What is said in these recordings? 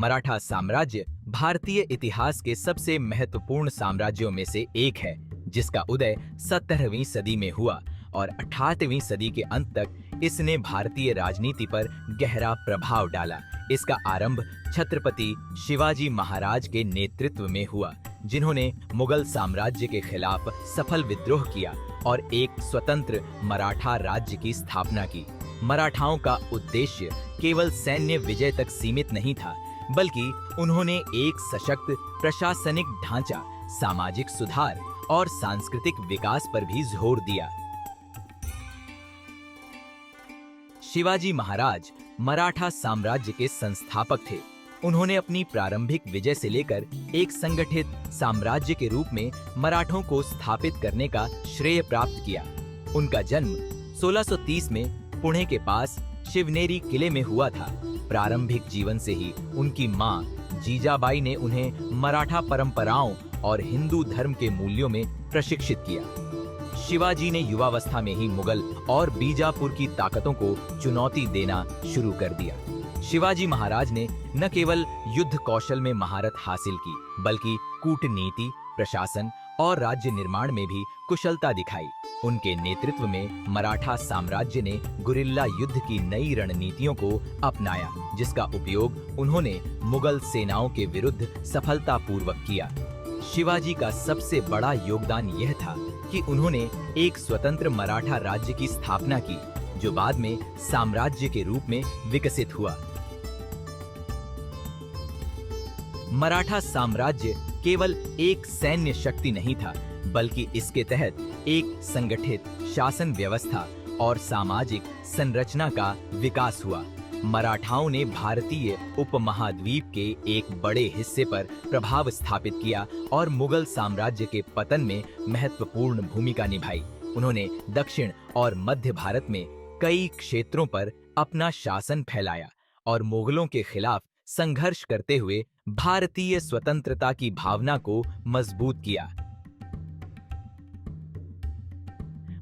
मराठा साम्राज्य भारतीय इतिहास के सबसे महत्वपूर्ण साम्राज्यों में से एक है, जिसका उदय 17वीं सदी में हुआ और 18वीं सदी के अंत तक इसने भारतीय राजनीति पर गहरा प्रभाव डाला। इसका आरंभ छत्रपति शिवाजी महाराज के नेतृत्व में हुआ, जिन्होंने मुगल साम्राज्य के खिलाफ सफल विद्रोह किया और एक स्वतंत्र मराठा राज्य की स्थापना की। मराठाओं का उद्देश्य केवल सैन्य विजय तक सीमित नहीं था, बल्कि उन्होंने एक सशक्त प्रशासनिक ढांचा, सामाजिक सुधार और सांस्कृतिक विकास पर भी जोर दिया। शिवाजी महाराज मराठा साम्राज्य के संस्थापक थे। उन्होंने अपनी प्रारंभिक विजय से लेकर एक संगठित साम्राज्य के रूप में मराठों को स्थापित करने का श्रेय प्राप्त किया। उनका जन्म 1630 में पुणे के पास शिवनेरी किले में हुआ था। प्रारंभिक जीवन से ही उनकी मां जीजाबाई ने उन्हें मराठा परंपराओं और हिंदू धर्म के मूल्यों में प्रशिक्षित किया। शिवाजी ने युवावस्था में ही मुगल और बीजापुर की ताकतों को चुनौती देना शुरू कर दिया। शिवाजी महाराज ने न केवल युद्ध कौशल में महारत हासिल की, बल्कि कूटनीति, प्रशासन और राज्य निर्माण में भी कुशलता दिखाई। उनके नेतृत्व में मराठा साम्राज्य ने गुरिल्ला युद्ध की नई रणनीतियों को अपनाया, जिसका उपयोग उन्होंने मुगल सेनाओं के विरुद्ध सफलतापूर्वक किया। शिवाजी का सबसे बड़ा योगदान यह था कि उन्होंने एक स्वतंत्र मराठा राज्य की स्थापना की, जो बाद में साम्राज्य के रूप में विकसित हुआ। मराठा साम्राज्य केवल एक सैन्य शक्ति नहीं था, बल्कि इसके तहत एक संगठित शासन व्यवस्था और सामाजिक संरचना का विकास हुआ। मराठाओं ने भारतीय उपमहाद्वीप के एक बड़े हिस्से पर प्रभाव स्थापित किया और मुगल साम्राज्य के पतन में महत्वपूर्ण भूमिका निभाई। उन्होंने दक्षिण और मध्य भारत में कई क्षेत्रों पर अपना शासन फैलाया और मुगलों के खिलाफ संघर्ष करते हुए भारतीय स्वतंत्रता की भावना को मजबूत किया।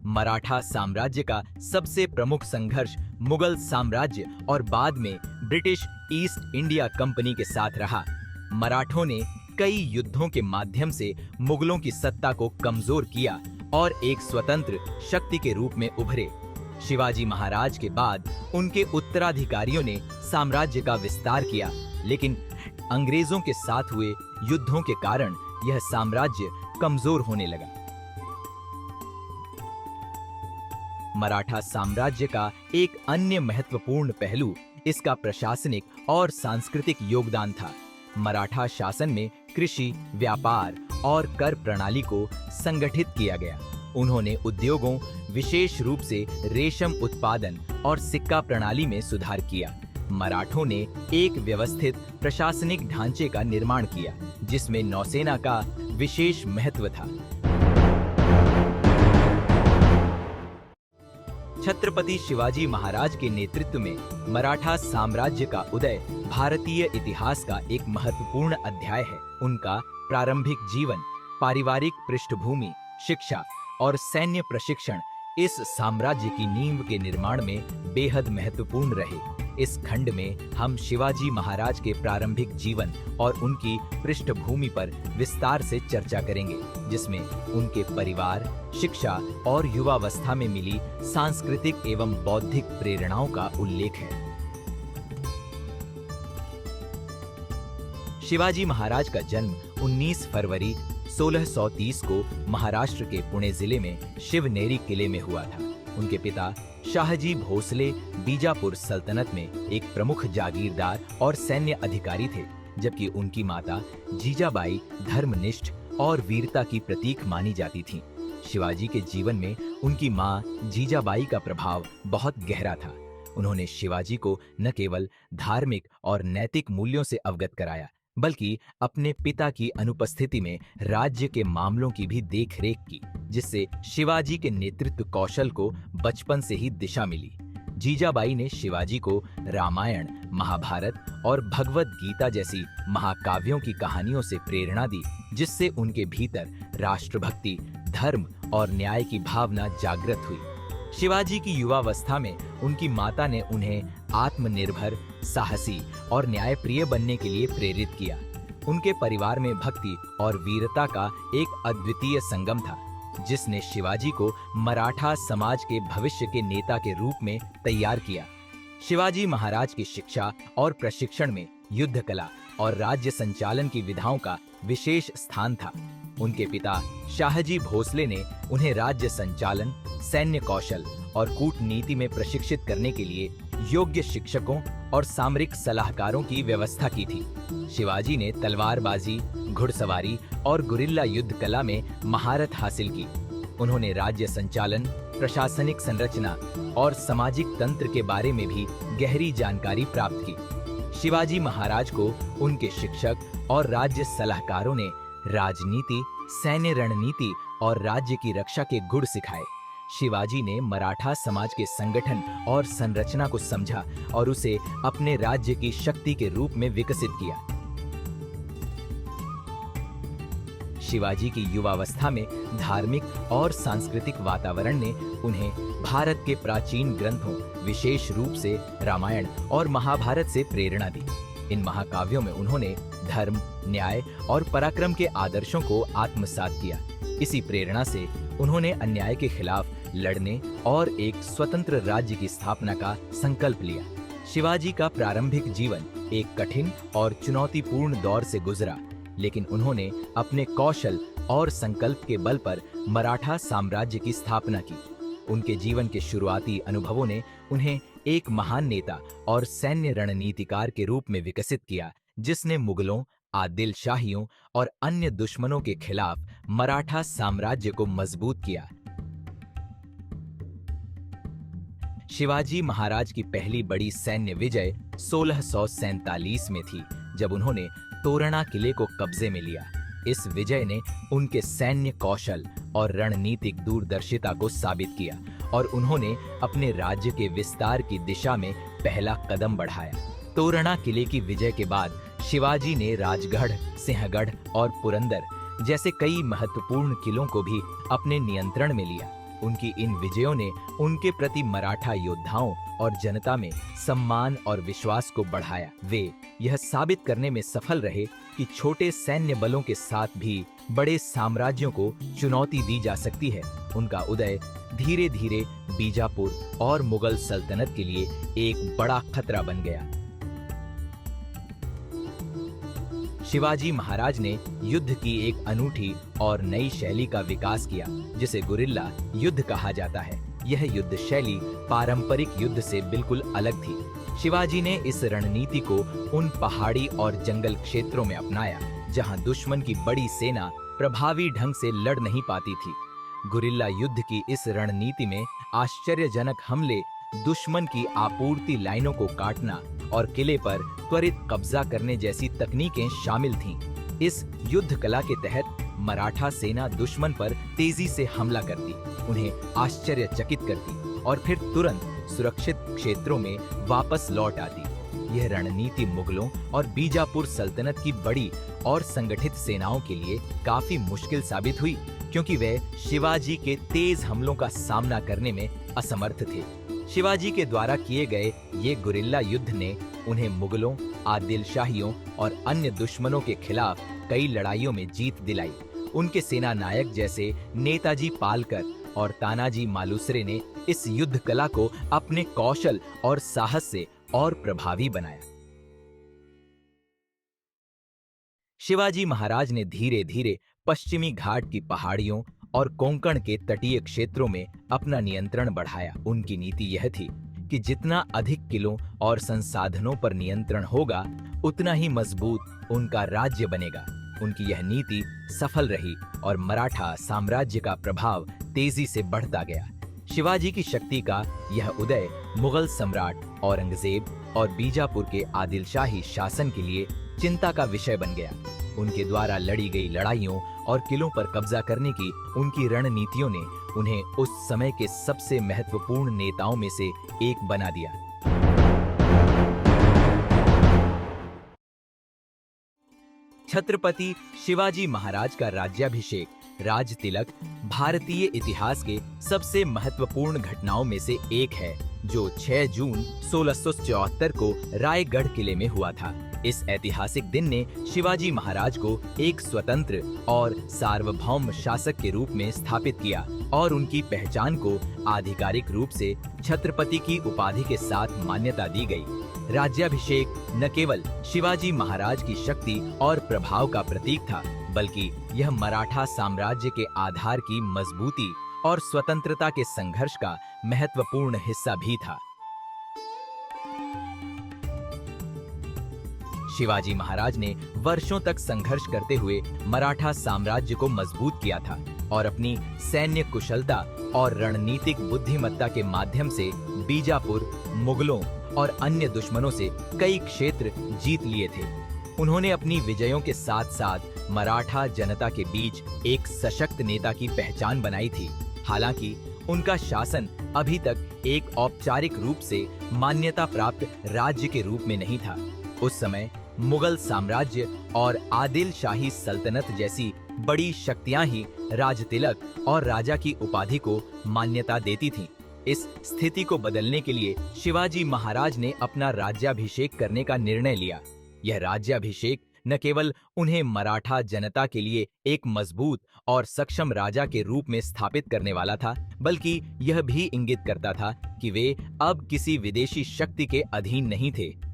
मराठा साम्राज्य का सबसे प्रमुख संघर्ष मुगल साम्राज्य और बाद में ब्रिटिश ईस्ट इंडिया कंपनी के साथ रहा। मराठों ने कई युद्धों के माध्यम से मुगलों की सत्ता को कमजोर किया और एक स्वतंत्र शक्ति के रूप में उभरे। शिवाजी महाराज के बाद उनके उत्तराधिकारियों ने साम्राज्य का विस्तार किया, लेकिन अंग्रेजों के साथ हुए युद्धों के कारण यह साम्राज्य कमजोर होने लगा। मराठा साम्राज्य का एक अन्य महत्वपूर्ण पहलू इसका प्रशासनिक और सांस्कृतिक योगदान था। मराठा शासन में कृषि, व्यापार और कर प्रणाली को संगठित किया गया। उन्होंने उद्योगों, विशेष रूप से रेशम उत्पादन और सिक्का प्रणाली में सुधार किया। मराठों ने एक व्यवस्थित प्रशासनिक ढांचे का निर्माण किया, जिसमें नौसेना का विशेष महत्व था। छत्रपति शिवाजी महाराज के नेतृत्व में मराठा साम्राज्य का उदय भारतीय इतिहास का एक महत्वपूर्ण अध्याय है। उनका प्रारंभिक जीवन, पारिवारिक पृष्ठभूमि, शिक्षा और सैन्य प्रशिक्षण इस साम्राज्य की नींव के निर्माण में बेहद महत्वपूर्ण रहे। इस खंड में हम शिवाजी महाराज के प्रारंभिक जीवन और उनकी पृष्ठभूमि पर विस्तार से चर्चा करेंगे, जिसमें उनके परिवार, शिक्षा और युवावस्था में मिली सांस्कृतिक एवं बौद्धिक प्रेरणाओं का उल्लेख है। शिवाजी महाराज का जन्म 19 फरवरी 1630 को महाराष्ट्र के पुणे जिले में शिवनेरी किले में हुआ था। उनके पिता शाहजी भोसले बीजापुर सल्तनत में एक प्रमुख जागीरदार और सैन्य अधिकारी थे, जबकि उनकी माता जीजाबाई धर्मनिष्ठ और वीरता की प्रतीक मानी जाती थीं। शिवाजी के जीवन में उनकी मां जीजाबाई का प्रभाव बहुत गहरा था। उन्होंने शिवाजी को न केवल धार्मिक और नैतिक मूल्यों से अवगत कराया, बल्कि अपने पिता की अनुपस्थिति में राज्य के मामलों की भी देखरेख की, जिससे शिवाजी के नेतृत्व कौशल को बचपन से ही दिशा मिली। जीजाबाई ने शिवाजी को रामायण, महाभारत और भगवद गीता जैसी महाकाव्यों की कहानियों से प्रेरणा दी, जिससे उनके भीतर राष्ट्रभक्ति, धर्म और न्याय की भावना जागृत हुई। शिवाजी की युवावस्था में उनकी माता ने उन्हें आत्मनिर्भर, साहसी और न्यायप्रिय बनने के लिए प्रेरित किया। उनके परिवार में भक्ति और वीरता का एक अद्वितीय संगम था, जिसने शिवाजी को मराठा समाज के भविष्य के नेता के रूप में तैयार किया। शिवाजी महाराज की शिक्षा और प्रशिक्षण में युद्ध कला और राज्य संचालन की विधाओं का विशेष स्थान था। उनके पिता शाहजी भोसले ने उन्हें राज्य संचालन, सैन्य कौशल और कूटनीति में प्रशिक्षित करने के लिए योग्य शिक्षकों और सामरिक सलाहकारों की व्यवस्था की थी। शिवाजी ने तलवारबाजी, घुड़सवारी और गुरिल्ला युद्ध कला में महारत हासिल की। उन्होंने राज्य संचालन, प्रशासनिक संरचना और सामाजिक तंत्र के बारे में भी गहरी जानकारी प्राप्त की। शिवाजी महाराज को उनके शिक्षक और राज्य सलाहकारों ने राजनीति, सैन्य रणनीति और राज्य की रक्षा के गुण सिखाए। शिवाजी ने मराठा समाज के संगठन और संरचना को समझा और उसे अपने राज्य की शक्ति के रूप में विकसित किया। शिवाजी की युवावस्था में धार्मिक और सांस्कृतिक वातावरण ने उन्हें भारत के प्राचीन ग्रंथों, विशेष रूप से रामायण और महाभारत से प्रेरणा दी। इन महाकाव्यों में उन्होंने धर्म, न्याय और पराक्रम के आदर्शों को आत्मसात किया। इसी प्रेरणा से उन्होंने अन्याय के खिलाफ लड़ने और एक स्वतंत्र राज्य की स्थापना का संकल्प लिया। शिवाजी का प्रारंभिक जीवन एक कठिन और चुनौतीपूर्ण दौर से गुजरा, लेकिन उन्होंने अपने कौशल और संकल्प के बल पर मराठा साम्राज्य की स्थापना की। उनके जीवन के शुरुआती अनुभवों ने उन्हें एक महान नेता और सैन्य रणनीतिकार के रूप में विकसित किया, जिसने मुगलों, आदिल शाहियों और अन्य दुश्मनों के खिलाफ मराठा साम्राज्य को मजबूत किया। शिवाजी महाराज की पहली बड़ी सैन्य विजय 1647 में थी, जब उन्होंने तोरणा किले को कब्जे में लिया। इस विजय ने उनके सैन्य कौशल और रणनीतिक दूरदर्शिता को साबित किया और उन्होंने अपने राज्य के विस्तार की दिशा में पहला कदम बढ़ाया। तोरणा किले की विजय के बाद शिवाजी ने राजगढ़, सिंहगढ़ और पुरंदर जैसे कई महत्वपूर्ण किलों को भी अपने नियंत्रण में लिया। उनकी इन विजयों ने उनके प्रति मराठा योद्धाओं और जनता में सम्मान और विश्वास को बढ़ाया। वे यह साबित करने में सफल रहे कि छोटे सैन्य बलों के साथ भी बड़े साम्राज्यों को चुनौती दी जा सकती है। उनका उदय धीरे धीरे बीजापुर और मुगल सल्तनत के लिए एक बड़ा खतरा बन गया। शिवाजी महाराज ने युद्ध की एक अनूठी और नई शैली का विकास किया, जिसे गुरिल्ला युद्ध कहा जाता है। यह युद्ध शैली पारंपरिक युद्ध से बिल्कुल अलग थी। शिवाजी ने इस रणनीति को उन पहाड़ी और जंगल क्षेत्रों में अपनाया, जहां दुश्मन की बड़ी सेना प्रभावी ढंग से लड़ नहीं पाती थी। गुरिल्ला युद्ध की इस रणनीति में आश्चर्यजनक हमले, दुश्मन की आपूर्ति लाइनों को काटना और किले पर त्वरित कब्जा करने जैसी तकनीकें शामिल थीं। इस युद्ध कला के तहत मराठा सेना दुश्मन पर तेजी से हमला करती, उन्हें आश्चर्यचकित करती और फिर तुरंत सुरक्षित क्षेत्रों में वापस लौट आती। यह रणनीति मुगलों और बीजापुर सल्तनत की बड़ी और संगठित सेनाओं के लिए काफी मुश्किल साबित हुई, क्योंकि वे शिवाजी के तेज हमलों का सामना करने में असमर्थ थे। शिवाजी के द्वारा किए गए ये गुरिल्ला युद्ध ने उन्हें मुगलों, आदिल शाहियों और अन्य दुश्मनों के खिलाफ कई लड़ाइयों में जीत दिलाई। उनके सेना नायक जैसे नेताजी पालकर और तानाजी मालुसरे ने इस युद्ध कला को अपने कौशल और साहस से और प्रभावी बनाया। शिवाजी महाराज ने धीरे धीरे पश्चिमी घाट की पहाड़ियों और कोंकण के तटीय क्षेत्रों में अपना नियंत्रण बढ़ाया। उनकी नीति यह थी कि जितना अधिक किलों और संसाधनों पर नियंत्रण होगा, उतना ही मजबूत उनका राज्य बनेगा। उनकी यह नीति सफल रही और मराठा साम्राज्य का प्रभाव तेजी से बढ़ता गया। शिवाजी की शक्ति का यह उदय मुगल सम्राट औरंगजेब और बीजापुर के आदिलशाही शासन के लिए चिंता का विषय बन गया। उनके द्वारा लड़ी गई लड़ाइयों और किलों पर कब्जा करने की उनकी रणनीतियों ने उन्हें उस समय के सबसे महत्वपूर्ण नेताओं में से एक बना दिया। छत्रपति शिवाजी महाराज का राज्याभिषेक राज तिलक भारतीय इतिहास के सबसे महत्वपूर्ण घटनाओं में से एक है, जो 6 जून 1674 को रायगढ़ किले में हुआ था। इस ऐतिहासिक दिन ने शिवाजी महाराज को एक स्वतंत्र और सार्वभौम शासक के रूप में स्थापित किया और उनकी पहचान को आधिकारिक रूप से छत्रपति की उपाधि के साथ मान्यता दी गई। राज्याभिषेक न केवल शिवाजी महाराज की शक्ति और प्रभाव का प्रतीक था, बल्कि यह मराठा साम्राज्य के आधार की मजबूती और स्वतंत्रता के संघर्ष का महत्वपूर्ण हिस्सा भी था। शिवाजी महाराज ने वर्षों तक संघर्ष करते हुए मराठा साम्राज्य को मजबूत किया था और अपनी सैन्य कुशलता और रणनीतिक बुद्धिमत्ता के माध्यम से बीजापुर, मुगलों और अन्य दुश्मनों से कई क्षेत्र जीत लिए थे। उन्होंने अपनी विजयों के साथ साथ मराठा जनता के बीच एक सशक्त नेता की पहचान बनाई थी। हालांकि उनका शासन अभी तक एक औपचारिक रूप से मान्यता प्राप्त राज्य के रूप में नहीं था। उस समय मुगल साम्राज्य और आदिल शाही सल्तनत जैसी बड़ी शक्तियां ही राजतिलक और राजा की उपाधि को मान्यता देती थीं। इस स्थिति को बदलने के लिए शिवाजी महाराज ने अपना राज्याभिषेक करने का निर्णय लिया। यह राज्याभिषेक न केवल उन्हें मराठा जनता के लिए एक मजबूत और सक्षम राजा के रूप में स्थापित करने वाला था, बल्कि यह भी इंगित करता था कि वे अब किसी विदेशी शक्ति के अधीन नहीं थे।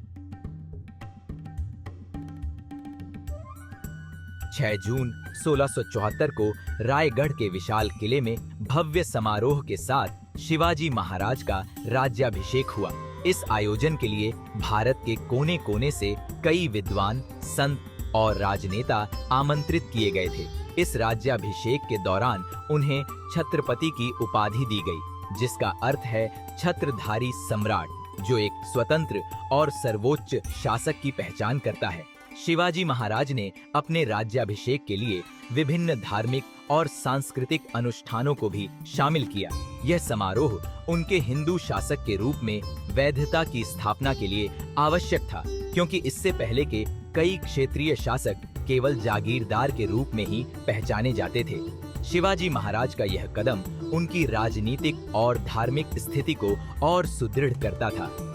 6 जून 1674 को रायगढ़ के विशाल किले में भव्य समारोह के साथ शिवाजी महाराज का राज्याभिषेक हुआ। इस आयोजन के लिए भारत के कोने-कोने से कई विद्वान, संत और राजनेता आमंत्रित किए गए थे। इस राज्याभिषेक के दौरान उन्हें छत्रपति की उपाधि दी गई, जिसका अर्थ है छत्रधारी सम्राट, जो एक स्वतंत्र और सर्वोच्च शासक की पहचान करता है। शिवाजी महाराज ने अपने राज्याभिषेक के लिए विभिन्न धार्मिक और सांस्कृतिक अनुष्ठानों को भी शामिल किया। यह समारोह उनके हिंदू शासक के रूप में वैधता की स्थापना के लिए आवश्यक था, क्योंकि इससे पहले के कई क्षेत्रीय शासक केवल जागीरदार के रूप में ही पहचाने जाते थे। शिवाजी महाराज का यह कदम उनकी राजनीतिक और धार्मिक स्थिति को और सुदृढ़ करता था।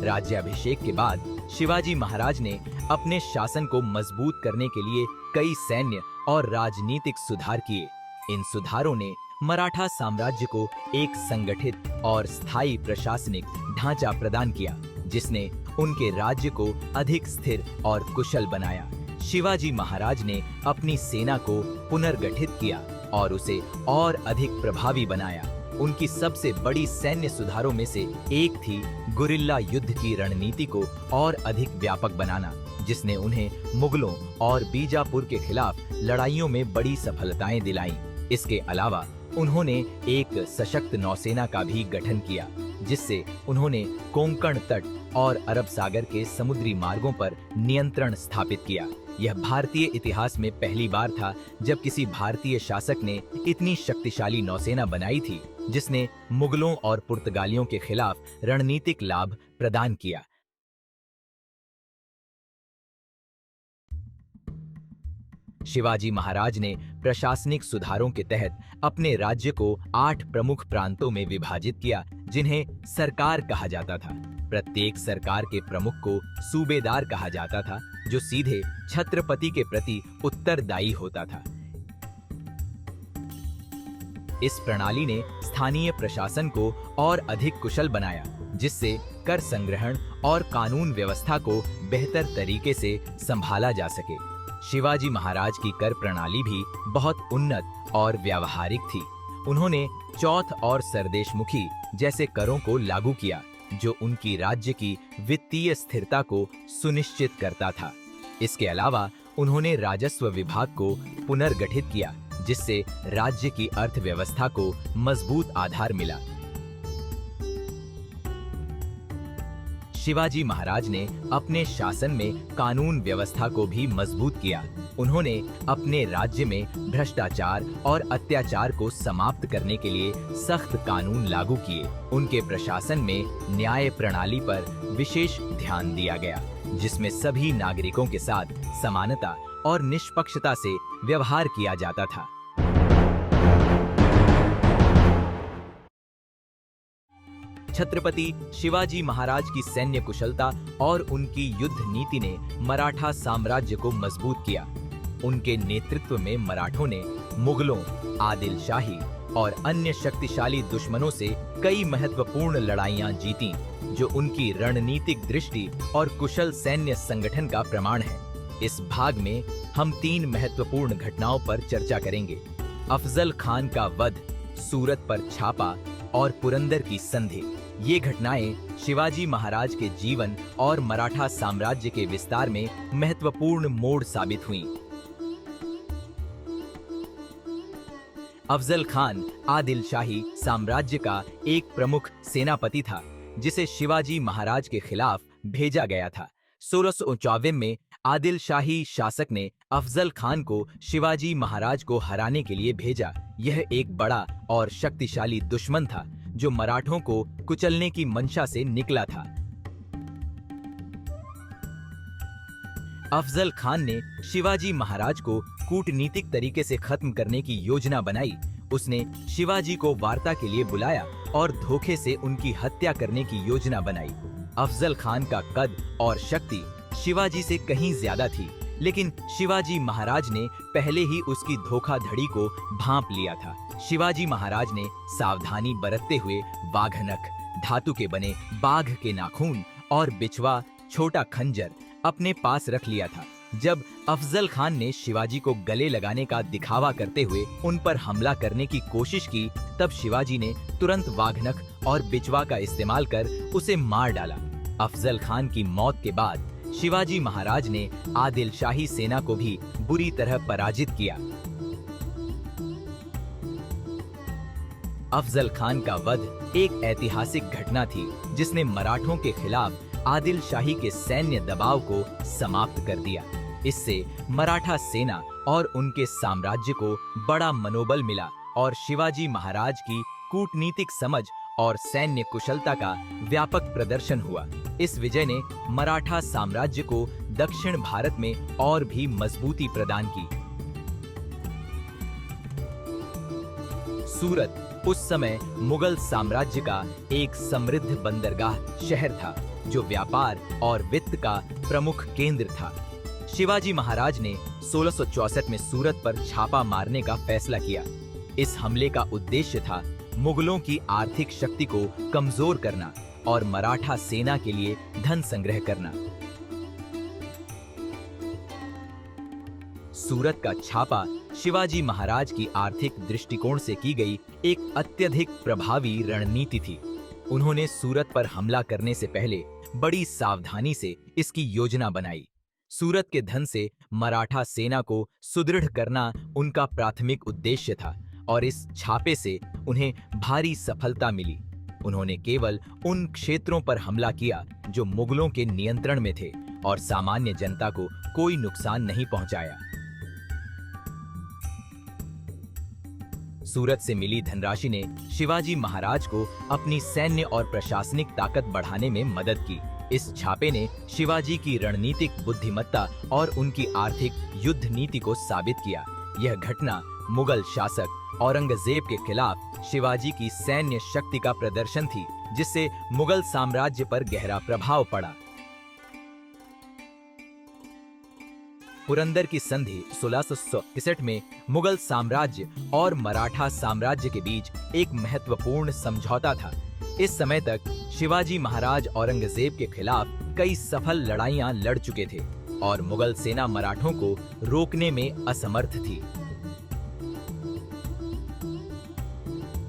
राज्याभिषेक के बाद शिवाजी महाराज ने अपने शासन को मजबूत करने के लिए कई सैन्य और राजनीतिक सुधार किए। इन सुधारों ने मराठा साम्राज्य को एक संगठित और स्थायी प्रशासनिक ढांचा प्रदान किया, जिसने उनके राज्य को अधिक स्थिर और कुशल बनाया। शिवाजी महाराज ने अपनी सेना को पुनर्गठित किया और उसे और अधिक प्रभावी बनाया। उनकी सबसे बड़ी सैन्य सुधारों में से एक थी गुरिल्ला युद्ध की रणनीति को और अधिक व्यापक बनाना, जिसने उन्हें मुगलों और बीजापुर के खिलाफ लड़ाइयों में बड़ी सफलताएं दिलाईं। इसके अलावा उन्होंने एक सशक्त नौसेना का भी गठन किया, जिससे उन्होंने कोंकण तट और अरब सागर के समुद्री मार्गों पर नियंत्रण स्थापित किया। यह भारतीय इतिहास में पहली बार था जब किसी भारतीय शासक ने इतनी शक्तिशाली नौसेना बनाई थी, जिसने मुगलों और पुर्तगालियों के खिलाफ रणनीतिक लाभ प्रदान किया। शिवाजी महाराज ने प्रशासनिक सुधारों के तहत अपने राज्य को 8 प्रमुख प्रांतों में विभाजित किया, जिन्हें सरकार कहा जाता था। प्रत्येक सरकार के प्रमुख को सूबेदार कहा जाता था, जो सीधे छत्रपति के प्रति उत्तरदायी होता था। इस प्रणाली ने स्थानीय प्रशासन को और अधिक कुशल बनाया, जिससे कर संग्रहण और कानून व्यवस्था को बेहतर तरीके से संभाला जा सके। शिवाजी महाराज की कर प्रणाली भी बहुत उन्नत और व्यावहारिक थी। उन्होंने चौथ और सरदेशमुखी जैसे करों को लागू किया, जो उनकी राज्य की वित्तीय स्थिरता को सुनिश्चित करता था। इसके अलावा उन्होंने राजस्व विभाग को पुनर्गठित किया, जिससे राज्य की अर्थव्यवस्था को मजबूत आधार मिला। शिवाजी महाराज ने अपने शासन में कानून व्यवस्था को भी मजबूत किया। उन्होंने अपने राज्य में भ्रष्टाचार और अत्याचार को समाप्त करने के लिए सख्त कानून लागू किए। उनके प्रशासन में न्याय प्रणाली पर विशेष ध्यान दिया गया, जिसमें सभी नागरिकों के साथ समानता और निष्पक्षता से व्यवहार किया जाता था। छत्रपति शिवाजी महाराज की सैन्य कुशलता और उनकी युद्ध नीति ने मराठा साम्राज्य को मजबूत किया। उनके नेतृत्व में मराठों ने मुगलों, आदिल शाही और अन्य शक्तिशाली दुश्मनों से कई महत्वपूर्ण लड़ाइयां जीतीं, जो उनकी रणनीतिक दृष्टि और कुशल सैन्य संगठन का प्रमाण है। इस भाग में हम 3 महत्वपूर्ण घटनाओं पर चर्चा करेंगे: अफजल खान का वध, सूरत पर छापा और पुरंदर की संधि। ये घटनाएं शिवाजी महाराज के जीवन और मराठा साम्राज्य के विस्तार में महत्वपूर्ण मोड़ साबित हुईं। अफजल खान आदिल शाही साम्राज्य का एक प्रमुख सेनापति था, जिसे शिवाजी महाराज के खिलाफ भेजा गया था। 1654 में आदिल शाही शासक ने अफजल खान को शिवाजी महाराज को हराने के लिए भेजा। यह एक बड़ा और शक्तिशाली दुश्मन था, जो मराठों को कुचलने की मंशा से निकला था। अफजल खान ने शिवाजी महाराज को कूटनीतिक तरीके से खत्म करने की योजना बनाई। उसने शिवाजी को वार्ता के लिए बुलाया और धोखे से उनकी हत्या करने की योजना बनाई। अफजल खान का कद और शक्ति शिवाजी से कहीं ज्यादा थी, लेकिन शिवाजी महाराज ने पहले ही उसकी धोखाधड़ी को भांप लिया था। शिवाजी महाराज ने सावधानी बरतते हुए वाघनख, धातु के बने बाघ के नाखून और बिछवा, छोटा खंजर अपने पास रख लिया था। जब अफजल खान ने शिवाजी को गले लगाने का दिखावा करते हुए उन पर हमला करने की कोशिश की, तब शिवाजी ने तुरंत वाघनख और बिछवा का इस्तेमाल कर उसे मार डाला। अफजल खान की मौत के बाद शिवाजी महाराज ने आदिल शाही सेना को भी बुरी तरह पराजित किया। अफजल खान का वध एक ऐतिहासिक घटना थी, जिसने मराठों के खिलाफ आदिल शाही के सैन्य दबाव को समाप्त कर दिया। इससे मराठा सेना और उनके साम्राज्य को बड़ा मनोबल मिला और शिवाजी महाराज की कूटनीतिक समझ और सैन्य कुशलता का व्यापक प्रदर्शन हुआ। इस विजय ने मराठा साम्राज्य को दक्षिण भारत में और भी मजबूती प्रदान की। सूरत उस समय मुगल साम्राज्य का एक समृद्ध बंदरगाह शहर था, जो व्यापार और वित्त का प्रमुख केंद्र था। शिवाजी महाराज ने 1664 में सूरत पर छापा मारने का फैसला किया। इस हमले का उद्देश्य था मुगलों की आर्थिक शक्ति को कमजोर करना और मराठा सेना के लिए धन संग्रह करना। सूरत का छापा शिवाजी महाराज की आर्थिक दृष्टिकोण से की गई एक अत्यधिक प्रभावी रणनीति थी। उन्होंने सूरत पर हमला करने से पहले बड़ी सावधानी से इसकी योजना बनाई। सूरत के धन से मराठा सेना को सुदृढ़ करना उनका प्राथमिक उद्देश्य था और इस छापे से उन्हें भारी सफलता मिली। उन्होंने केवल उन क्षेत्रों पर हमला किया जो मुगलों के नियंत्रण में थे और सामान्य जनता को कोई नुकसान नहीं पहुंचाया। सूरत से मिली धनराशि ने शिवाजी महाराज को अपनी सैन्य और प्रशासनिक ताकत बढ़ाने में मदद की। इस छापे ने शिवाजी की रणनीतिक बुद्धिमत्ता और उनकी आर्थिक युद्ध नीति को साबित किया। यह घटना मुगल शासक औरंगजेब के खिलाफ शिवाजी की सैन्य शक्ति का प्रदर्शन थी, जिससे मुगल साम्राज्य पर गहरा प्रभाव पड़ा। पुरंदर की संधि 1661 में मुगल साम्राज्य और मराठा साम्राज्य के बीच एक महत्वपूर्ण समझौता था। इस समय तक शिवाजी महाराज औरंगजेब के खिलाफ कई सफल लड़ाइयां लड़ चुके थे और मुगल सेना मराठों को रोकने में असमर्थ थी।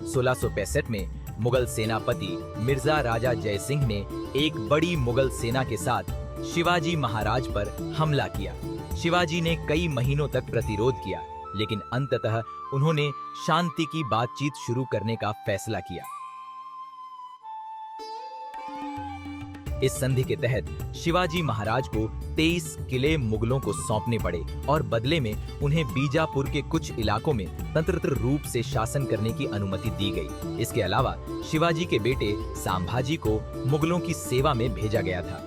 1665 में मुगल सेनापति मिर्जा राजा जय सिंह ने एक बड़ी मुगल सेना के साथ शिवाजी महाराज पर हमला किया। शिवाजी ने कई महीनों तक प्रतिरोध किया, लेकिन अंततः उन्होंने शांति की बातचीत शुरू करने का फैसला किया। इस संधि के तहत शिवाजी महाराज को 23 किले मुगलों को सौंपने पड़े और बदले में उन्हें बीजापुर के कुछ इलाकों में स्वतंत्र रूप से शासन करने की अनुमति दी गई। इसके अलावा शिवाजी के बेटे संभाजी को मुगलों की सेवा में भेजा गया था।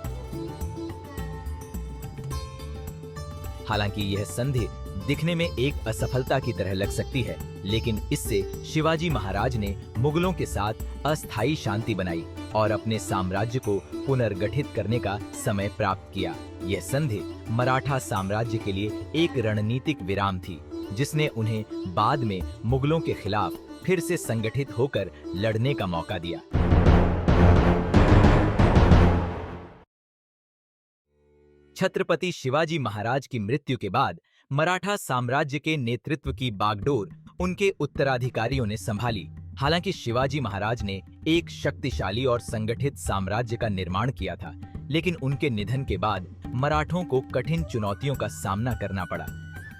हालांकि यह संधि दिखने में एक असफलता की तरह लग सकती है, लेकिन इससे शिवाजी महाराज ने मुगलों के साथ अस्थायी शांति बनाई और अपने साम्राज्य को पुनर्गठित करने का समय प्राप्त किया। यह संधि मराठा साम्राज्य के लिए एक रणनीतिक विराम थी, जिसने उन्हें बाद में मुगलों के खिलाफ फिर से संगठित होकर लड़ने का मौका दिया। छत्रपति शिवाजी महाराज की मृत्यु के बाद मराठा साम्राज्य के नेतृत्व की बागडोर उनके उत्तराधिकारियों ने संभाली। हालांकि शिवाजी महाराज ने एक शक्तिशाली और संगठित साम्राज्य का निर्माण किया था, लेकिन उनके निधन के बाद मराठों को कठिन चुनौतियों का सामना करना पड़ा।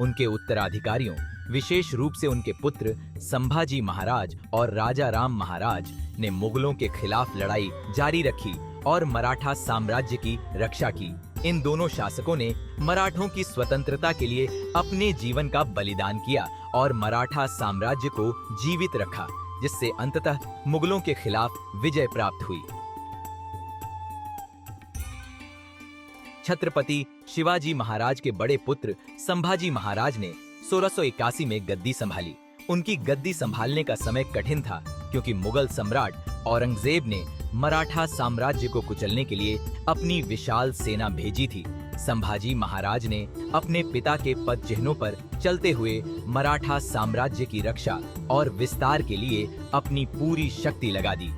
उनके उत्तराधिकारियों, विशेष रूप से उनके पुत्र संभाजी महाराज और राजा राम महाराज ने मुगलों के खिलाफ लड़ाई जारी रखी और मराठा साम्राज्य की रक्षा की। इन दोनों शासकों ने मराठों की स्वतंत्रता के लिए अपने जीवन का बलिदान किया और मराठा साम्राज्य को जीवित रखा, जिससे अंततः मुगलों के खिलाफ विजय प्राप्त हुई। छत्रपति शिवाजी महाराज के बड़े पुत्र संभाजी महाराज ने 1681 में गद्दी संभाली। उनकी गद्दी संभालने का समय कठिन था, क्योंकि मुगल सम्राट औरंगजेब ने मराठा साम्राज्य को कुचलने के लिए अपनी विशाल सेना भेजी थी। संभाजी महाराज ने अपने पिता के पद चिन्हों पर चलते हुए मराठा साम्राज्य की रक्षा और विस्तार के लिए अपनी पूरी शक्ति लगा दी।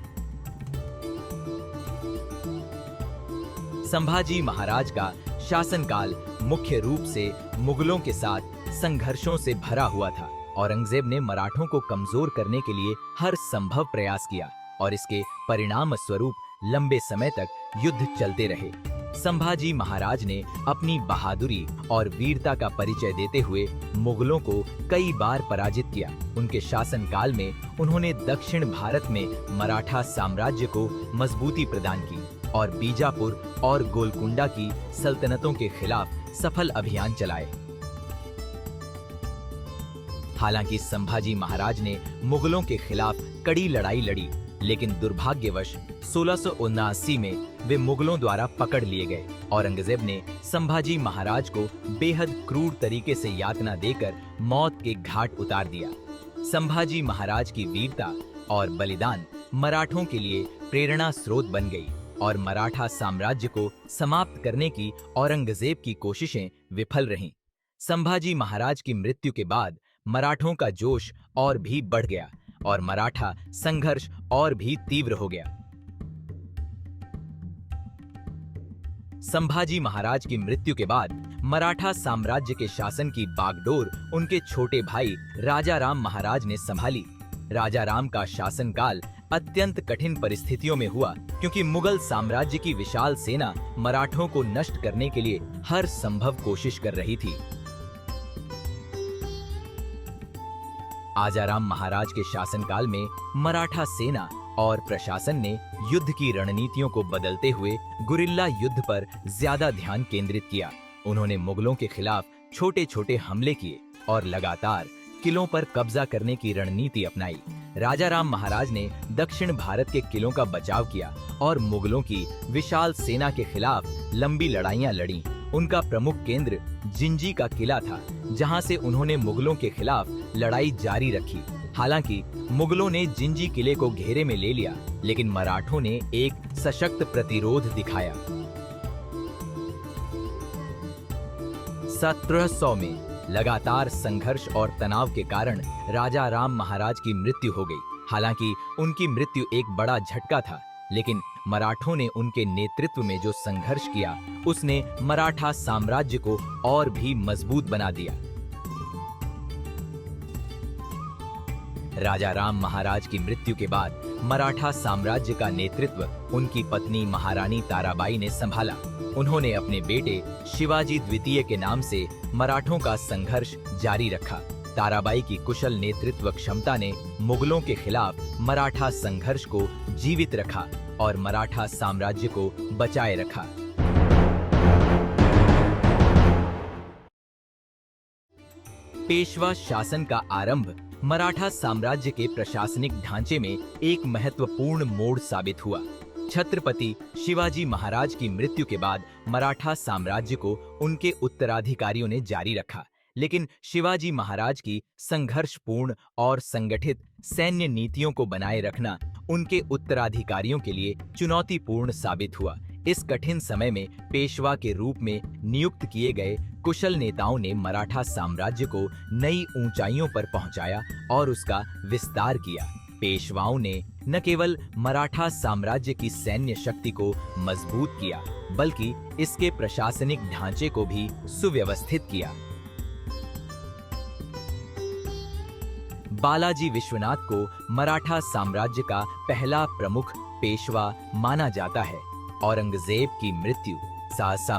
संभाजी महाराज का शासनकाल मुख्य रूप से मुगलों के साथ संघर्षों से भरा हुआ था। औरंगजेब ने मराठों को कमजोर करने के लिए हर संभव प्रयास किया और इसके परिणाम स्वरूप लंबे समय तक युद्ध चलते रहे। संभाजी महाराज ने अपनी बहादुरी और वीरता का परिचय देते हुए मुगलों को कई बार पराजित किया। उनके शासनकाल में उन्होंने दक्षिण भारत में मराठा साम्राज्य को मजबूती प्रदान की और बीजापुर और गोलकुंडा की सल्तनतों के खिलाफ सफल अभियान चलाए। हालांकि संभाजी महाराज ने मुगलों के खिलाफ कड़ी लड़ाई लड़ी, लेकिन दुर्भाग्यवश 1679 में वे मुगलों द्वारा पकड़ लिए गए। औरंगजेब ने संभाजी महाराज को बेहद क्रूर तरीके से यातना देकर मौत के घाट उतार दिया। संभाजी महाराज की वीरता और बलिदान मराठों के लिए प्रेरणा स्रोत बन गई और मराठा साम्राज्य को समाप्त करने की औरंगजेब की कोशिशें विफल रहीं। संभाजी महाराज की मृत्यु के बाद मराठों का जोश और भी बढ़ गया और मराठा संघर्ष और भी तीव्र हो गया। संभाजी महाराज की मृत्यु के बाद मराठा साम्राज्य के शासन की बागडोर उनके छोटे भाई राजा राम महाराज ने संभाली। राजा राम का शासनकाल अत्यंत कठिन परिस्थितियों में हुआ, क्योंकि मुगल साम्राज्य की विशाल सेना मराठों को नष्ट करने के लिए हर संभव कोशिश कर रही थी। आजाराम महाराज के शासनकाल में मराठा सेना और प्रशासन ने युद्ध की रणनीतियों को बदलते हुए गुरिल्ला युद्ध पर ज्यादा ध्यान केंद्रित किया। उन्होंने मुगलों के खिलाफ छोटे-छोटे हमले किए और लगातार किलों पर कब्जा करने की रणनीति अपनाई। राजा राम महाराज ने दक्षिण भारत के किलों का बचाव किया और मुगलों की विशाल सेना के खिलाफ लंबी लड़ाइयां लड़ी। उनका प्रमुख केंद्र जिंजी का किला था, जहां से उन्होंने मुगलों के खिलाफ लड़ाई जारी रखी। हालांकि मुगलों ने जिंजी किले को घेरे में ले लिया, लेकिन मराठों ने एक सशक्त प्रतिरोध दिखाया। 1700 में लगातार संघर्ष और तनाव के कारण राजा राम महाराज की मृत्यु हो गई। हालांकि उनकी मृत्यु एक बड़ा झटका था, लेकिन मराठों ने उनके नेतृत्व में जो संघर्ष किया, उसने मराठा साम्राज्य को और भी मजबूत बना दिया। राजा राम महाराज की मृत्यु के बाद मराठा साम्राज्य का नेतृत्व उनकी पत्नी महारानी ताराबाई ने संभाला। उन्होंने अपने बेटे शिवाजी द्वितीय के नाम से मराठों का संघर्ष जारी रखा। ताराबाई की कुशल नेतृत्व क्षमता ने मुगलों के खिलाफ मराठा संघर्ष को जीवित रखा और मराठा साम्राज्य को बचाए रखा। पेशवा शासन का आरंभ मराठा साम्राज्य के प्रशासनिक ढांचे में एक महत्वपूर्ण मोड़ साबित हुआ। छत्रपति शिवाजी महाराज की मृत्यु के बाद मराठा साम्राज्य को उनके उत्तराधिकारियों ने जारी रखा, लेकिन शिवाजी महाराज की संघर्षपूर्ण और संगठित सैन्य नीतियों को बनाए रखना उनके उत्तराधिकारियों के लिए चुनौतीपूर्ण साबित हुआ। इस कठिन समय में पेशवा के रूप में नियुक्त किए गए कुशल नेताओं ने मराठा साम्राज्य को नई ऊंचाइयों पर पहुंचाया और उसका विस्तार किया। पेशवाओं ने न केवल मराठा साम्राज्य की सैन्य शक्ति को मजबूत किया, बल्कि इसके प्रशासनिक ढांचे को भी सुव्यवस्थित किया। बालाजी विश्वनाथ को मराठा साम्राज्य का पहला प्रमुख पेशवा माना जाता है। औरंगजेब की मृत्यु सहसा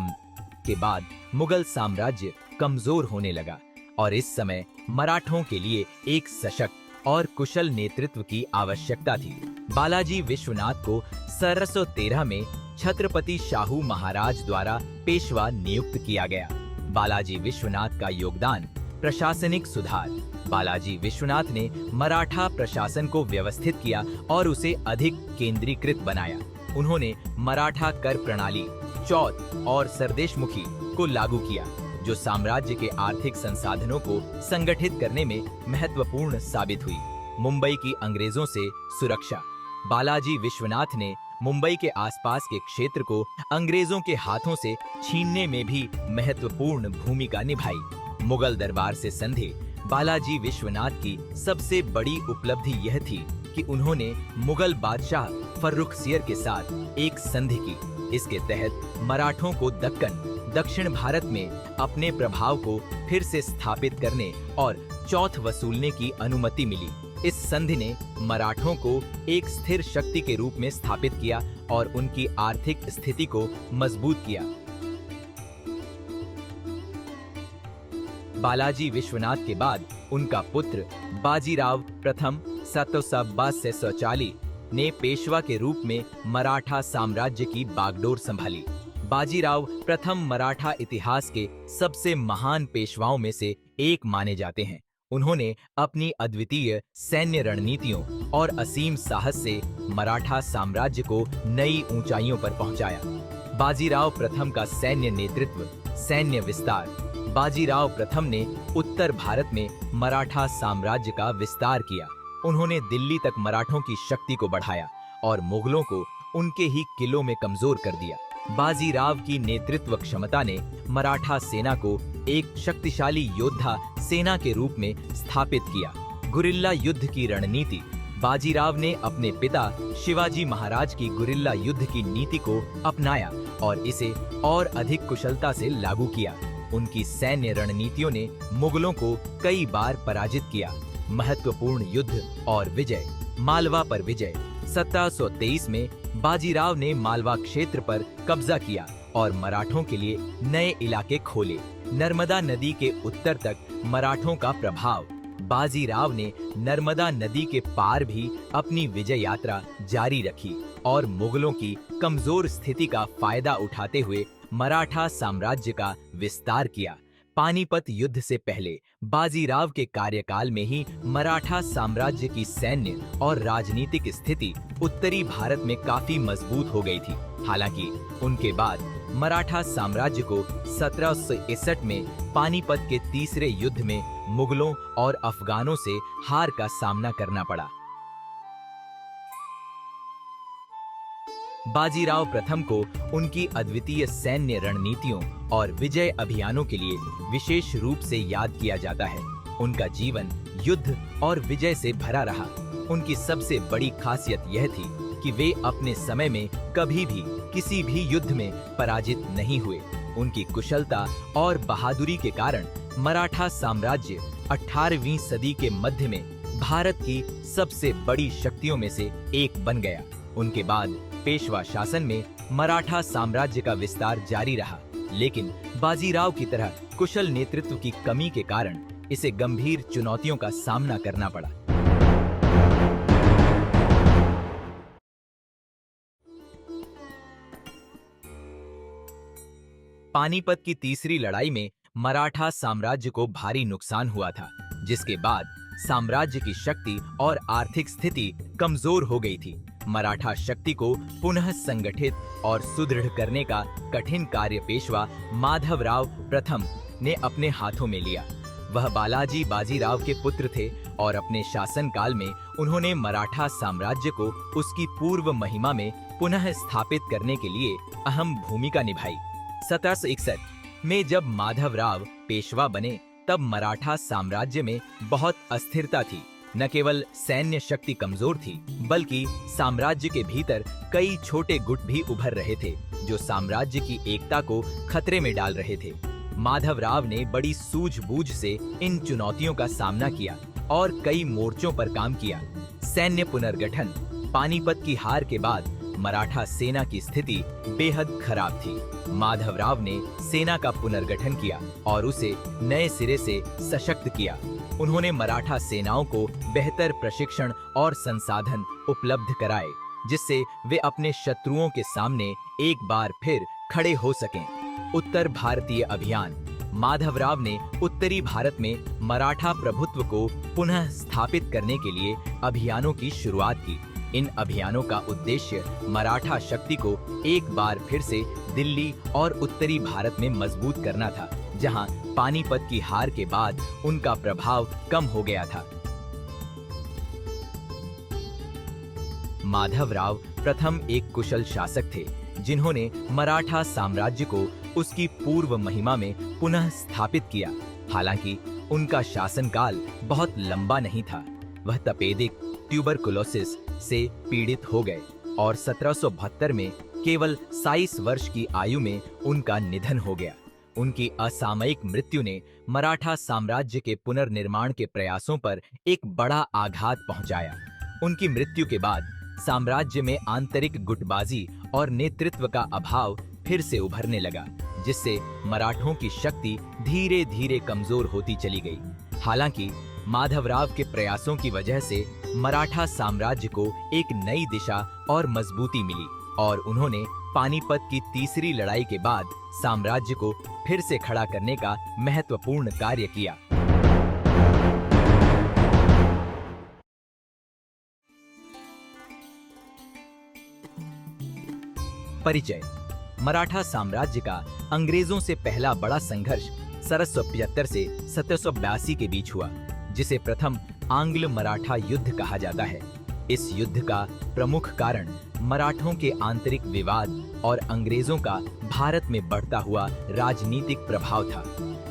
के बाद मुगल साम्राज्य कमजोर होने लगा और इस समय मराठों के लिए एक सशक्त और कुशल नेतृत्व की आवश्यकता थी। बालाजी विश्वनाथ को 1713 में छत्रपति शाहू महाराज द्वारा पेशवा नियुक्त किया गया। बालाजी विश्वनाथ का योगदान प्रशासनिक सुधार। बालाजी विश्वनाथ ने मराठा प्रशासन को व्यवस्थित किया और उसे अधिक केंद्रीकृत बनाया। उन्होंने मराठा कर प्रणाली, चौथ और सरदेशमुखी को लागू किया, जो साम्राज्य के आर्थिक संसाधनों को संगठित करने में महत्वपूर्ण साबित हुई। मुंबई की अंग्रेजों से सुरक्षा। बालाजी विश्वनाथ ने मुंबई के आसपास के क्षेत्र को अंग्रेजों के हाथों से छीनने में भी महत्वपूर्ण भूमिका निभाई। मुगल दरबार से संधि। बालाजी विश्वनाथ की सबसे बड़ी उपलब्धि यह थी कि उन्होंने मुगल बादशाह फर्रुखसियर के साथ एक संधि की। इसके तहत मराठों को दक्षिण भारत में अपने प्रभाव को फिर से स्थापित करने और चौथ वसूलने की अनुमति मिली। इस संधि ने मराठों को एक स्थिर शक्ति के रूप में स्थापित किया और उनकी आर्थिक स्थिति को मजबूत किया। बालाजी विश्वनाथ के बाद उनका पुत्र बाजीराव प्रथम 1722 ने पेशवा के रूप में मराठा साम्राज्य की बागडोर संभाली। बाजीराव प्रथम मराठा इतिहास के सबसे महान पेशवाओं में से एक माने जाते हैं। उन्होंने अपनी अद्वितीय सैन्य रणनीतियों और असीम साहस से मराठा साम्राज्य को नई ऊंचाइयों पर पहुंचाया। बाजीराव प्रथम का सैन्य नेतृत्व, सैन्य विस्तार। बाजीराव प्रथम ने उत्तर भारत में मराठा साम्राज्य का विस्तार किया। उन्होंने दिल्ली तक मराठों की शक्ति को बढ़ाया और मुगलों को उनके ही किलों में कमजोर कर दिया। बाजीराव की नेतृत्व क्षमता ने मराठा सेना को एक शक्तिशाली योद्धा सेना के रूप में स्थापित किया। गुरिल्ला युद्ध की रणनीति। बाजीराव ने अपने पिता शिवाजी महाराज की गुरिल्ला युद्ध की नीति को अपनाया और इसे और अधिक कुशलता से लागू किया। उनकी सैन्य रणनीतियों ने मुगलों को कई बार पराजित किया। महत्वपूर्ण युद्ध और विजय। मालवा पर विजय। 1723 में बाजीराव ने मालवा क्षेत्र पर कब्जा किया और मराठों के लिए नए इलाके खोले। नर्मदा नदी के उत्तर तक मराठों का प्रभाव। बाजीराव ने नर्मदा नदी के पार भी अपनी विजय यात्रा जारी रखी और मुगलों की कमजोर स्थिति का फायदा उठाते हुए मराठा साम्राज्य का विस्तार किया। पानीपत युद्ध से पहले बाजीराव के कार्यकाल में ही मराठा साम्राज्य की सैन्य और राजनीतिक स्थिति उत्तरी भारत में काफी मजबूत हो गई थी। हालांकि उनके बाद मराठा साम्राज्य को 1761 में पानीपत के तीसरे युद्ध में मुगलों और अफगानों से हार का सामना करना पड़ा। बाजीराव प्रथम को उनकी अद्वितीय सैन्य रणनीतियों और विजय अभियानों के लिए विशेष रूप से याद किया जाता है। उनका जीवन युद्ध और विजय से भरा रहा। उनकी सबसे बड़ी खासियत यह थी कि वे अपने समय में कभी भी किसी भी युद्ध में पराजित नहीं हुए। उनकी कुशलता और बहादुरी के कारण मराठा साम्राज्य 18वीं सदी के मध्य में भारत की सबसे बड़ी शक्तियों में से एक बन गया। उनके बाद पेशवा शासन में मराठा साम्राज्य का विस्तार जारी रहा, लेकिन बाजीराव की तरह कुशल नेतृत्व की कमी के कारण इसे गंभीर चुनौतियों का सामना करना पड़ा। पानीपत की तीसरी लड़ाई में मराठा साम्राज्य को भारी नुकसान हुआ था, जिसके बाद साम्राज्य की शक्ति और आर्थिक स्थिति कमजोर हो गई थी। मराठा शक्ति को पुनः संगठित और सुदृढ़ करने का कठिन कार्य पेशवा माधवराव प्रथम ने अपने हाथों में लिया। वह बालाजी बाजीराव के पुत्र थे और अपने शासनकाल में उन्होंने मराठा साम्राज्य को उसकी पूर्व महिमा में पुनः स्थापित करने के लिए अहम भूमिका निभाई। 1761 में जब माधवराव पेशवा बने तब मराठा साम्राज्य में बहुत अस्थिरता थी। न केवल सैन्य शक्ति कमजोर थी, बल्कि साम्राज्य के भीतर कई छोटे गुट भी उभर रहे थे जो साम्राज्य की एकता को खतरे में डाल रहे थे। माधवराव ने बड़ी सूझबूझ से इन चुनौतियों का सामना किया और कई मोर्चों पर काम किया। सैन्य पुनर्गठन। पानीपत की हार के बाद मराठा सेना की स्थिति बेहद खराब थी। माधवराव ने सेना का पुनर्गठन किया और उसे नए सिरे से सशक्त किया। उन्होंने मराठा सेनाओं को बेहतर प्रशिक्षण और संसाधन उपलब्ध कराए, जिससे वे अपने शत्रुओं के सामने एक बार फिर खड़े हो सकें। उत्तर भारतीय अभियान। माधवराव ने उत्तरी भारत में मराठा प्रभुत्व को पुनः स्थापित करने के लिए अभियानों की शुरुआत की। इन अभियानों का उद्देश्य मराठा शक्ति को एक बार फिर से दिल्ली और उत्तरी भारत में मजबूत करना था, जहां पानीपत की हार के बाद उनका प्रभाव कम हो गया था। माधवराव प्रथम एक कुशल शासक थे, जिन्होंने मराठा साम्राज्य को उसकी पूर्व महिमा में पुनः स्थापित किया। हालांकि उनका शासनकाल बहुत लंबा नहीं था। वह तपेदिक ट्यूबरकुलोसिस से पीड़ित हो गए और 1772 में केवल 27 वर्ष की आयु में उनका निधन हो गया। उनकी असामयिक मृत्यु ने मराठा साम्राज्य के पुनर्निर्माण के प्रयासों पर एक बड़ा आघात पहुंचाया। उनकी मृत्यु के बाद साम्राज्य में आंतरिक गुटबाजी और नेतृत्व का अभाव फिर से उभरने लगा, जिससे मराठों की शक्ति धीरे धीरे कमजोर होती चली गई। हालांकि माधवराव के प्रयासों की वजह से मराठा साम्राज्य को एक नई दिशा और मजबूती मिली और उन्होंने पानीपत की तीसरी लड़ाई के बाद साम्राज्य को फिर से खड़ा करने का महत्वपूर्ण कार्य किया। परिचय। मराठा साम्राज्य का अंग्रेजों से पहला बड़ा संघर्ष 1775 से 1782 के बीच हुआ, जिसे प्रथम आंग्ल मराठा युद्ध कहा जाता है। इस युद्ध का प्रमुख कारण मराठों के आंतरिक विवाद और अंग्रेजों का भारत में बढ़ता हुआ राजनीतिक प्रभाव था।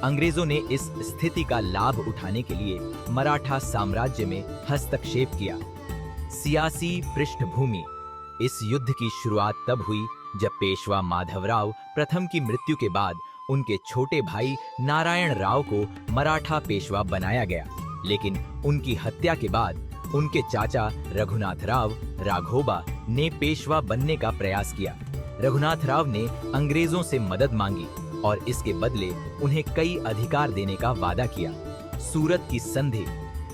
अंग्रेजों ने इस स्थिति का लाभ उठाने के लिए मराठा साम्राज्य में हस्तक्षेप किया। सियासी पृष्ठभूमि। इस युद्ध की शुरुआत तब हुई जब पेशवा माधवराव प्रथम की मृत्यु के बाद उनके छोटे भाई नारायण राव को मराठा पेशवा बनाया गया, लेकिन उनकी हत्या के बाद उनके चाचा रघुनाथ राव राघोबा ने पेशवा बनने का प्रयास किया। रघुनाथ राव ने अंग्रेजों से मदद मांगी और इसके बदले उन्हें कई अधिकार देने का वादा किया। सूरत की संधि।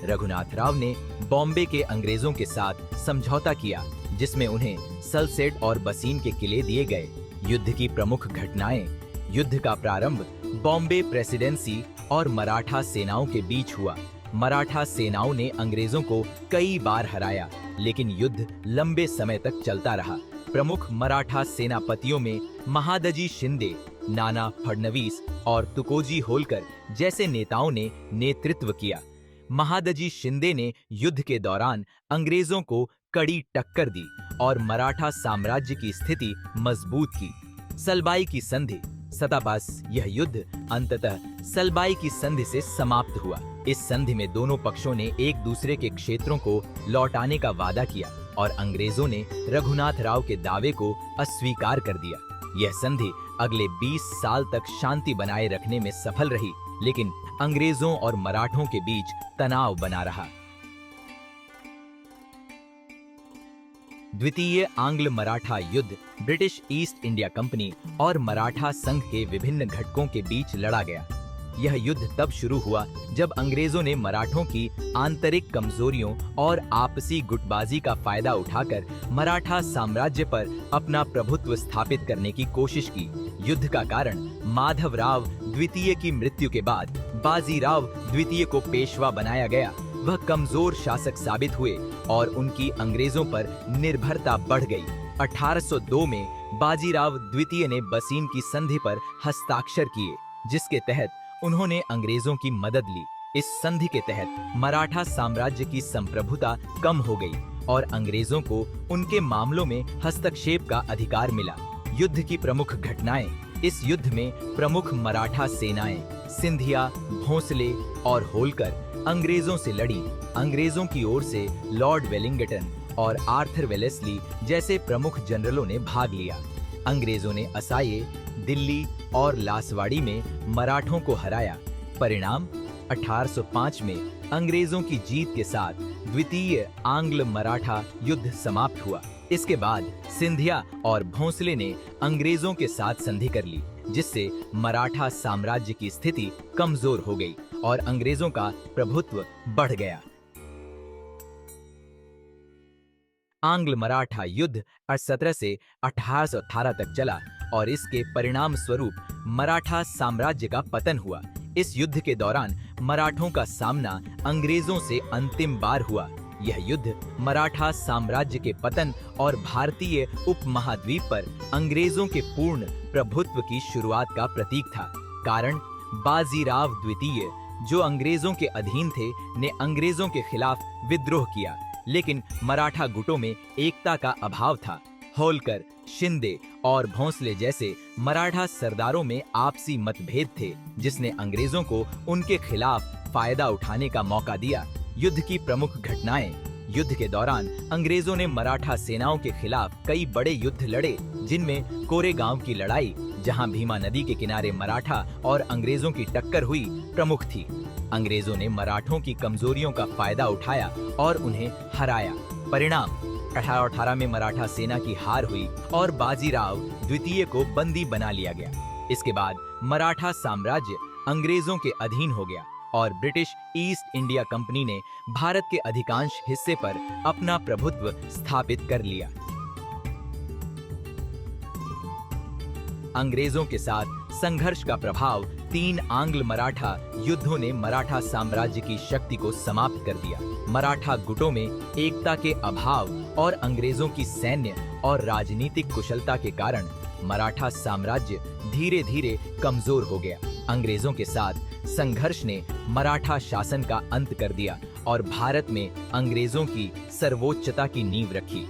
रघुनाथ राव ने बॉम्बे के अंग्रेजों के साथ समझौता किया, जिसमें उन्हें सल्सेट और बसीन के किले दिए गए। युद्ध की प्रमुख घटनाएं। युद्ध का प्रारंभ बॉम्बे प्रेसिडेंसी और मराठा सेनाओं के बीच हुआ। मराठा सेनाओं ने अंग्रेजों को कई बार हराया, लेकिन युद्ध लंबे समय तक चलता रहा। प्रमुख मराठा सेनापतियों में महादजी शिंदे, नाना फडणवीस और तुकोजी होलकर जैसे नेताओं ने नेतृत्व किया। महादजी शिंदे ने युद्ध के दौरान अंग्रेजों को कड़ी टक्कर दी और मराठा साम्राज्य की स्थिति मजबूत की। सलबाई की संधि। सतापास यह युद्ध अंततः सलबाई की संधि से समाप्त हुआ। इस संधि में दोनों पक्षों ने एक दूसरे के क्षेत्रों को लौटाने का वादा किया और अंग्रेजों ने रघुनाथ राव के दावे को अस्वीकार कर दिया। यह संधि अगले 20 साल तक शांति बनाए रखने में सफल रही, लेकिन अंग्रेजों और मराठों के बीच तनाव बना रहा। द्वितीय आंग्ल मराठा युद्ध ब्रिटिश ईस्ट इंडिया कंपनी और मराठा संघ के विभिन्न घटकों के बीच लड़ा गया। यह युद्ध तब शुरू हुआ जब अंग्रेजों ने मराठों की आंतरिक कमजोरियों और आपसी गुटबाजी का फायदा उठाकर मराठा साम्राज्य पर अपना प्रभुत्व स्थापित करने की कोशिश की। युद्ध का कारण माधवराव द्वितीय की मृत्यु के बाद बाजीराव द्वितीय को पेशवा बनाया गया। वह कमजोर शासक साबित हुए और उनकी अंग्रेजों पर निर्भरता बढ़ गई। 1802 में बाजीराव द्वितीय ने बसीन की संधि पर हस्ताक्षर किए, जिसके तहत उन्होंने अंग्रेजों की मदद ली। इस संधि के तहत मराठा साम्राज्य की संप्रभुता कम हो गई और अंग्रेजों को उनके मामलों में हस्तक्षेप का अधिकार मिला। युद्ध की प्रमुख घटनाएं। इस युद्ध में प्रमुख मराठा सेनाएं सिंधिया, भोंसले और होलकर अंग्रेजों से लड़ी। अंग्रेजों की ओर से लॉर्ड वेलिंगटन और आर्थर वेलेस्ली जैसे प्रमुख जनरलों ने भाग लिया। अंग्रेजों ने असाये, दिल्ली और लासवाड़ी में मराठों को हराया। परिणाम 1805 में अंग्रेजों की जीत के साथ द्वितीय आंग्ल मराठा युद्ध समाप्त हुआ। इसके बाद सिंधिया और भोंसले ने अंग्रेजों के साथ संधि कर ली, जिससे मराठा साम्राज्य की स्थिति कमजोर हो गई और अंग्रेजों का प्रभुत्व बढ़ गया। आंग्ल मराठा युद्ध 1817 से 1818 तक चला और इसके परिणाम स्वरूप मराठा साम्राज्य का पतन हुआ। इस युद्ध के दौरान मराठों का सामना अंग्रेजों से अंतिम बार हुआ। यह युद्ध मराठा साम्राज्य के पतन और भारतीय उपमहाद्वीप पर अंग्रेजों के पूर्ण प्रभुत्व की शुरुआत का प्रतीक था। कारण बाजीराव द्वितीय, जो अंग्रेजों के अधीन थे, ने अंग्रेजों के खिलाफ विद्रोह किया, लेकिन मराठा गुटों में एकता का अभाव था। होलकर, शिंदे और भोंसले जैसे मराठा सरदारों में आपसी मतभेद थे, जिसने अंग्रेजों को उनके खिलाफ फायदा उठाने का मौका दिया। युद्ध की प्रमुख घटनाएं। युद्ध के दौरान अंग्रेजों ने मराठा सेनाओं के खिलाफ कई बड़े युद्ध लड़े, जिनमें कोरेगांव की लड़ाई, जहां भीमा नदी के किनारे मराठा और अंग्रेजों की टक्कर हुई, प्रमुख थी। अंग्रेजों ने मराठों की कमजोरियों का फायदा उठाया और उन्हें हराया। परिणाम 1818 में मराठा सेना की हार हुई और बाजीराव द्वितीय को बंदी बना लिया गया। इसके बाद मराठा साम्राज्य अंग्रेजों के अधीन हो गया और ब्रिटिश ईस्ट इंडिया कंपनी ने भारत के अधिकांश हिस्से पर अपना प्रभुत्व स्थापित कर लिया। अंग्रेजों के साथ संघर्ष का प्रभाव 3 आंग्ल मराठा युद्धों ने मराठा साम्राज्य की शक्ति को समाप्त कर दिया। मराठा गुटों में एकता के अभाव और अंग्रेजों की सैन्य और राजनीतिक कुशलता के कारण मराठा साम्राज्य धीरे धीरे कमजोर हो गया। अंग्रेजों के साथ संघर्ष ने मराठा शासन का अंत कर दिया और भारत में अंग्रेजों की सर्वोच्चता की नींव रखी।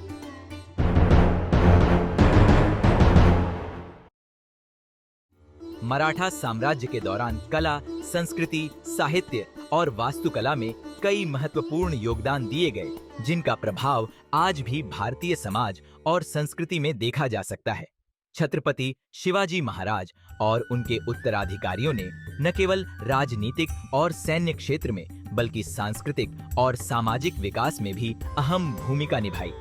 मराठा साम्राज्य के दौरान कला, संस्कृति, साहित्य और वास्तुकला में कई महत्वपूर्ण योगदान दिए गए, जिनका प्रभाव आज भी भारतीय समाज और संस्कृति में देखा जा सकता है। छत्रपति शिवाजी महाराज और उनके उत्तराधिकारियों ने न केवल राजनीतिक और सैन्य क्षेत्र में, बल्कि सांस्कृतिक और सामाजिक विकास में भी अहम भूमिका निभाई।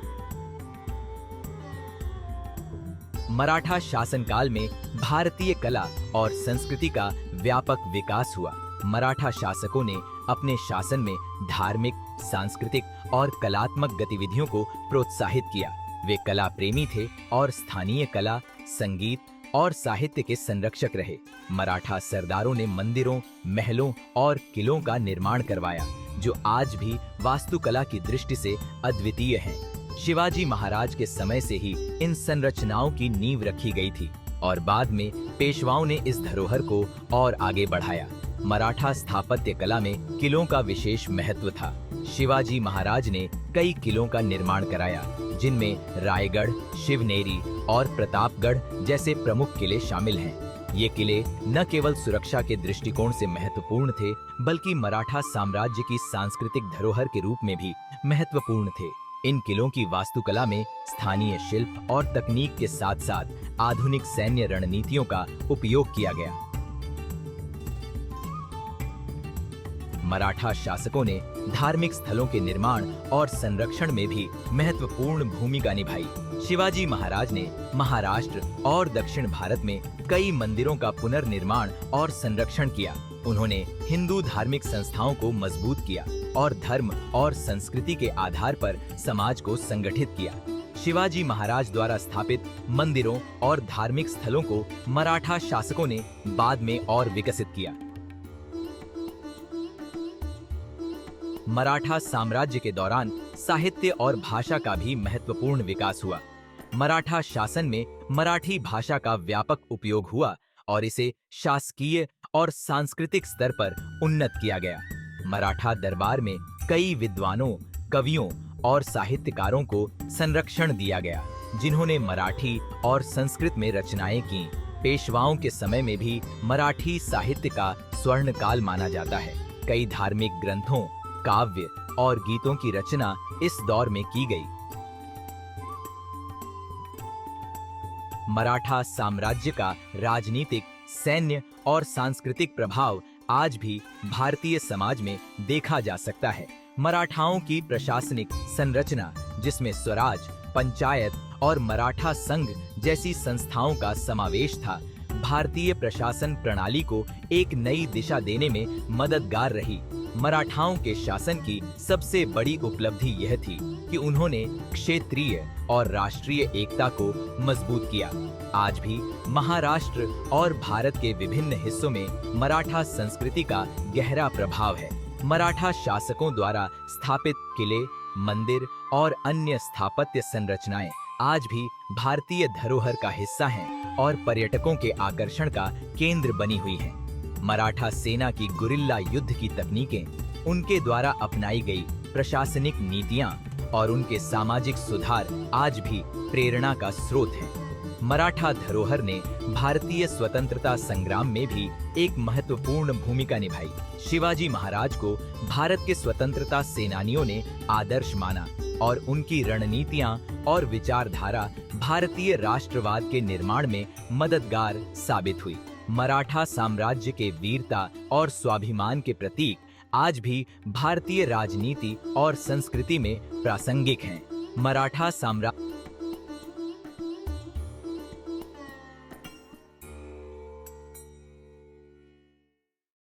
मराठा शासनकाल में भारतीय कला और संस्कृति का व्यापक विकास हुआ। मराठा शासकों ने अपने शासन में धार्मिक, सांस्कृतिक और कलात्मक गतिविधियों को प्रोत्साहित किया। वे कला प्रेमी थे और स्थानीय कला, संगीत और साहित्य के संरक्षक रहे। मराठा सरदारों ने मंदिरों, महलों और किलों का निर्माण करवाया, जो आज भी वास्तुकला की दृष्टि से अद्वितीय हैं। शिवाजी महाराज के समय से ही इन संरचनाओं की नींव रखी गई थी और बाद में पेशवाओं ने इस धरोहर को और आगे बढ़ाया। मराठा स्थापत्य कला में किलों का विशेष महत्व था। शिवाजी महाराज ने कई किलों का निर्माण कराया, जिनमें रायगढ़, शिवनेरी और प्रतापगढ़ जैसे प्रमुख किले शामिल हैं। ये किले न केवल सुरक्षा के दृष्टिकोण से महत्वपूर्ण थे, बल्कि मराठा साम्राज्य की सांस्कृतिक धरोहर के रूप में भी महत्वपूर्ण थे। इन किलों की वास्तुकला में स्थानीय शिल्प और तकनीक के साथ साथ आधुनिक सैन्य रणनीतियों का उपयोग किया गया। मराठा शासकों ने धार्मिक स्थलों के निर्माण और संरक्षण में भी महत्वपूर्ण भूमिका निभाई। शिवाजी महाराज ने महाराष्ट्र और दक्षिण भारत में कई मंदिरों का पुनर्निर्माण और संरक्षण किया। उन्होंने हिंदू धार्मिक संस्थाओं को मजबूत किया और धर्म और संस्कृति के आधार पर समाज को संगठित किया। शिवाजी महाराज द्वारा स्थापित मंदिरों और धार्मिक स्थलों को मराठा शासकों ने बाद में और विकसित किया। मराठा साम्राज्य के दौरान साहित्य और भाषा का भी महत्वपूर्ण विकास हुआ। मराठा शासन में मराठी भाषा का व्यापक उपयोग हुआ और इसे शासकीय और सांस्कृतिक स्तर पर उन्नत किया गया। मराठा दरबार में कई विद्वानों, कवियों और साहित्यकारों को संरक्षण दिया गया, जिन्होंने मराठी और संस्कृत में रचनाएं की। पेशवाओं के समय में भी मराठी साहित्य का स्वर्ण काल माना जाता है। कई धार्मिक ग्रंथों, काव्य और गीतों की रचना इस दौर में की गई। मराठा साम्राज्य का राजनीतिक, सैन्य और सांस्कृतिक प्रभाव आज भी भारतीय समाज में देखा जा सकता है। मराठाओं की प्रशासनिक संरचना, जिसमें स्वराज, पंचायत और मराठा संघ जैसी संस्थाओं का समावेश था, भारतीय प्रशासन प्रणाली को एक नई दिशा देने में मददगार रही। मराठाओं के शासन की सबसे बड़ी उपलब्धि यह थी कि उन्होंने क्षेत्रीय और राष्ट्रीय एकता को मजबूत किया। आज भी महाराष्ट्र और भारत के विभिन्न हिस्सों में मराठा संस्कृति का गहरा प्रभाव है। मराठा शासकों द्वारा स्थापित किले, मंदिर और अन्य स्थापत्य संरचनाएं आज भी भारतीय धरोहर का हिस्सा हैं और पर्यटकों के आकर्षण का केंद्र बनी हुई हैं। मराठा सेना की गुरिल्ला युद्ध की तकनीकें, उनके द्वारा अपनाई गई प्रशासनिक नीतियां और उनके सामाजिक सुधार आज भी प्रेरणा का स्रोत हैं। मराठा धरोहर ने भारतीय स्वतंत्रता संग्राम में भी एक महत्वपूर्ण भूमिका निभाई। शिवाजी महाराज को भारत के स्वतंत्रता सेनानियों ने आदर्श माना और उनकी रणनीतियां और विचारधारा भारतीय राष्ट्रवाद के निर्माण में मददगार साबित हुई। मराठा साम्राज्य के वीरता और स्वाभिमान के प्रतीक आज भी भारतीय राजनीति और संस्कृति में प्रासंगिक हैं। मराठा साम्राज्य